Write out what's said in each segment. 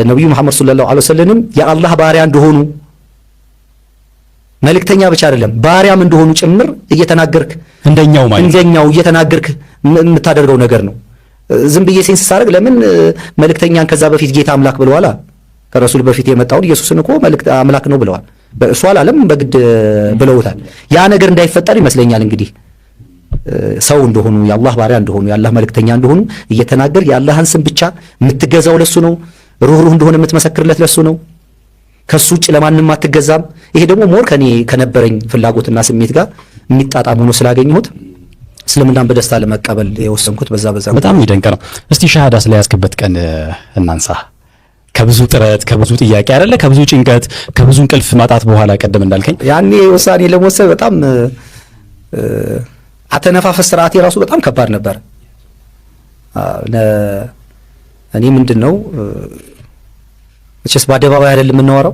ነብዩ መሐመድ ሰለላሁ ዐለይሂ ወሰለም የአላህ ባሪያ እንደሆኑ መልእክተኛ ብቻ አይደለም ባሪያም እንደሆኑ ጭምር እየተናገርክ እንደኛው እየተናገርክ የምታደርገው ነገር ነው። ዝም ብዬ ሴንስ ሳደርግ ለምን መልእክተኛን ከዛ በፊት ጌታ አምላክ ብለዋል። ከረሱል በፊት የመጣው ኢየሱስን እኮ መልእክት አምላክ ነው ብለዋል። በእሱ ዓለም በግድ ብለውታል። ያ ነገር እንዳይፈጠር ይመስለኛል እንግዲህ ሰው እንደሆኑ የአላህ ባሪያ እንደሆኑ የአላህ መልእክተኛ እንደሆኑ እየተናገር የአላህን ስም ብቻ የምትገዛው ለሱ ነው። ሩህሩህ እንደሆነ የምትመሰክርለት ለሱ ነው። ከሱ ውጭ ለማንንም አትገዛም። ይሄ ደግሞ ሞር ከኔ ከነበረኝ ፍላጎትና ስሜት ጋር የሚጣጣም ሆኖ ስላገኘሁት እስልምናን በደስታ ለመቀበል የወሰንኩት በዛ በጣም ይደንቅ ነው። እስቲ ሻሃዳ ስለያዝክበት ቀን እናንሳ። ከብዙ ጥረት ከብዙ ጥያቄ አይደለ ከብዙ ጭንቀት ከብዙ እንቅልፍ ማጣት በኋላ ቀደም እንዳልከኝ ያኔ ውሳኔ ለመወሰን በጣም አተነፋፈስ ስርዓቴ ራሱ በጣም ከባድ ነበር። እኔ ምንድነው እቺስ በአደባባይ አይደለም የምናወራው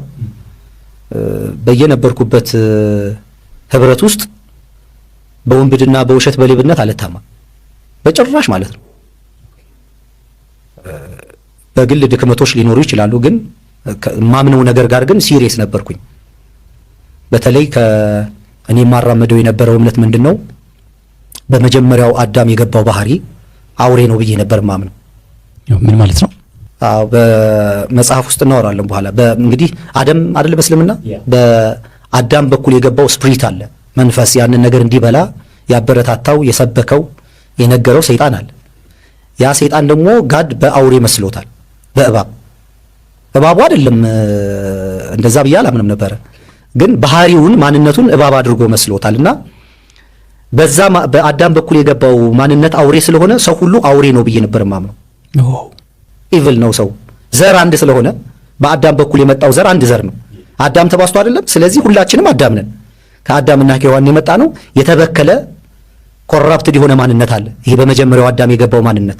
በየነበርኩበት ህብረት ውስጥ በወንብድና በውሸት በሌብነት አልታማ በጭራሽ ማለት ነው። በግል ድክመቶች ሊኖሩ ይችላሉ፣ ግን ማምነው ነገር ጋር ግን ሲሪየስ ነበርኩኝ። በተለይ ከእኔ ማራመደው የነበረው እምነት ምንድነው በመጀመሪያው አዳም የገባው ባህሪ አውሬ ነው ብዬ ነበር ማምነው። ምን ማለት ነው? በመጽሐፍ ውስጥ እናወራለን በኋላ። እንግዲህ አደም አይደል በእስልምና በአዳም በኩል የገባው ስፕሪት አለ መንፈስ፣ ያንን ነገር እንዲበላ ያበረታታው የሰበከው የነገረው ሰይጣን አለ። ያ ሰይጣን ደግሞ ጋድ በአውሬ መስሎታል። እባቡ አይደለም እንደዛ ብዬ አላምንም ነበር፣ ግን ባህሪውን ማንነቱን እባብ አድርጎ መስሎታልና በዛ በአዳም በኩል የገባው ማንነት አውሬ ስለሆነ ሰው ሁሉ አውሬ ነው ብዬ ነበር ማምነው። ኢቭል ነው ሰው ዘር አንድ ስለሆነ በአዳም በኩል የመጣው ዘር አንድ ዘር ነው። አዳም ተባስቶ አይደለም። ስለዚህ ሁላችንም አዳም ነን። ከአዳምና ከሔዋን የመጣ ነው። የተበከለ ኮራፕትድ የሆነ ማንነት አለ። ይሄ በመጀመሪያው አዳም የገባው ማንነት።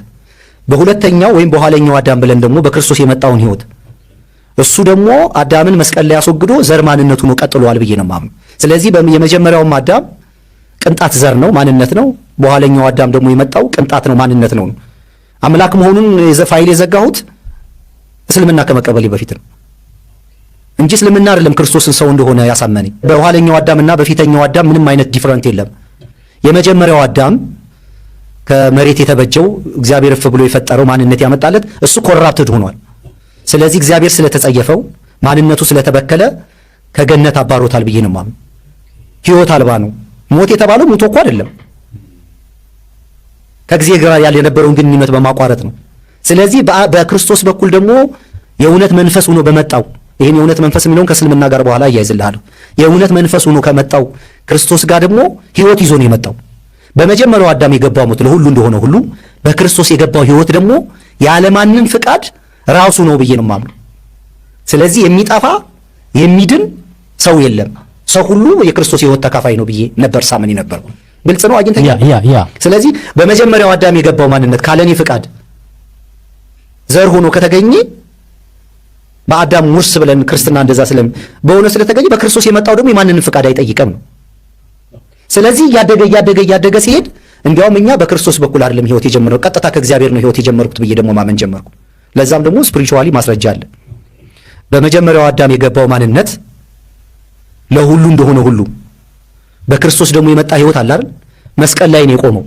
በሁለተኛው ወይም በኋለኛው አዳም ብለን ደግሞ በክርስቶስ የመጣውን ህይወት እሱ ደግሞ አዳምን መስቀል ላይ ያስወግዶ ዘር ማንነቱ ነው ቀጥሏል ብዬ ነው ማምነው። ስለዚህ የመጀመሪያውም አዳም ቅንጣት ዘር ነው ማንነት ነው። በኋለኛው አዳም ደግሞ የመጣው ቅንጣት ነው ማንነት ነው። አምላክ መሆኑን ፋይል የዘጋሁት እስልምና ከመቀበሌ በፊት ነው እንጂ እስልምና አይደለም ክርስቶስን ሰው እንደሆነ ያሳመነኝ። በኋለኛው አዳምና በፊተኛው አዳም ምንም አይነት ዲፈረንት የለም። የመጀመሪያው አዳም ከመሬት የተበጀው እግዚአብሔር እፍ ብሎ የፈጠረው ማንነት ያመጣለት እሱ ኮራፕትድ ሆኗል። ስለዚህ እግዚአብሔር ስለተጸየፈው ማንነቱ ስለተበከለ ከገነት አባሮታል ብዬ ነው ማምነው። ህይወት አልባ ነው። ሞት የተባለው ሙቶ እኮ አይደለም፣ ከእግዚአብሔር ጋር ያለ የነበረውን ግንኙነት በማቋረጥ ነው። ስለዚህ በክርስቶስ በኩል ደግሞ የእውነት መንፈስ ሆኖ በመጣው ይሄን የእውነት መንፈስ የሚለውን ከእስልምና ጋር በኋላ አያይዝልሃለሁ። የእውነት መንፈስ ሆኖ ከመጣው ክርስቶስ ጋር ደግሞ ህይወት ይዞ ነው የመጣው። በመጀመሪያው አዳም የገባው ሞት ለሁሉ እንደሆነ ሁሉ በክርስቶስ የገባው ህይወት ደግሞ ያለማንም ፍቃድ ራሱ ነው ብዬ ነው ማምነው። ስለዚህ የሚጠፋ የሚድን ሰው የለም። ሰው ሁሉ የክርስቶስ ህይወት ተካፋይ ነው ብዬ ነበር ሳመን ነበር። ግልጽ ነው አግኝተኛ። ስለዚህ በመጀመሪያው አዳም የገባው ማንነት ካለኔ ፍቃድ ዘር ሆኖ ከተገኘ በአዳም ውርስ ብለን ክርስትና እንደዛ በሆነ ስለተገኘ በክርስቶስ የመጣው ደግሞ የማንንም ፍቃድ አይጠይቅም ነው። ስለዚህ ያደገ ሲሄድ እንዲያውም እኛ በክርስቶስ በኩል አይደለም ህይወት የጀመረው ቀጥታ ከእግዚአብሔር ነው ህይወት የጀመርኩት ብዬ ደግሞ ማመን ጀመርኩ። ለዛም ደግሞ ስፒሪቹዋሊ ማስረጃ አለ። በመጀመሪያው አዳም የገባው ማንነት ለሁሉ እንደሆነ ሁሉ በክርስቶስ ደግሞ የመጣ ህይወት አለ አይደል? መስቀል ላይ ነው የቆመው።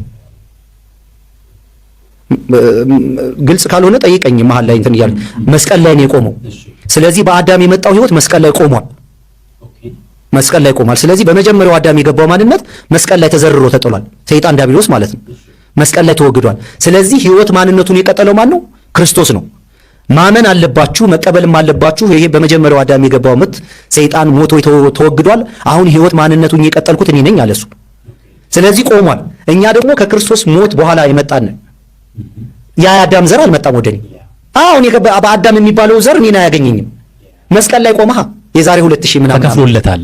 ግልጽ ካልሆነ ጠይቀኝ መሃል ላይ እንትን ይያል መስቀል ላይ ነው የቆመው። ስለዚህ በአዳም የመጣው ህይወት መስቀል ላይ ቆሟል። መስቀል ላይ ቆሟል። ስለዚህ በመጀመሪያው አዳም የገባው ማንነት መስቀል ላይ ተዘርሮ ተጥሏል። ሰይጣን ዲያብሎስ ማለት ነው መስቀል ላይ ተወግዷል። ስለዚህ ህይወት ማንነቱን የቀጠለው ማን ነው? ክርስቶስ ነው። ማመን አለባችሁ፣ መቀበልም አለባችሁ። ይሄ በመጀመሪያው አዳም የገባው ምት ሰይጣን ሞቶ ተወግዷል። አሁን ህይወት ማንነቱን የቀጠልኩት እኔ ነኝ አለሱ። ስለዚህ ቆሟል። እኛ ደግሞ ከክርስቶስ ሞት በኋላ የመጣን ያ አዳም ዘር አልመጣም ወደኔ። አሁን በአዳም የሚባለው ዘር እኔን አያገኘኝም። መስቀል ላይ ቆመሃ የዛሬ 2000 ምናምን ተከፍሎለታል።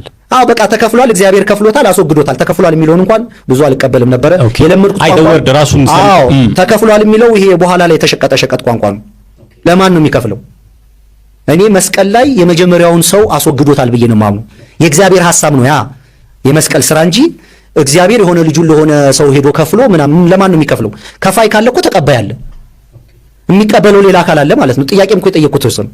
በቃ ተከፍሏል። እግዚአብሔር ከፍሎታል፣ አስወግዶታል። ተከፍሏል የሚለውን እንኳን ብዙ አልቀበልም ነበር። የለምርኩት አይደወርድ ራሱን ተከፍሏል የሚለው ይሄ በኋላ ላይ ተሸቀጠ ቋንቋ ነው። ለማን ነው የሚከፍለው? እኔ መስቀል ላይ የመጀመሪያውን ሰው አስወግዶታል ብዬ ነው ማምነው። የእግዚአብሔር ሐሳብ ነው ያ የመስቀል ስራ እንጂ እግዚአብሔር የሆነ ልጁን ለሆነ ሰው ሄዶ ከፍሎ ምናምን ለማን ነው የሚከፍለው? ከፋይ ካለ እኮ ተቀባይ አለ፣ የሚቀበለው ሌላ አካል አለ ማለት ነው። ጥያቄም እኮ የጠየቁት እሱ ነው።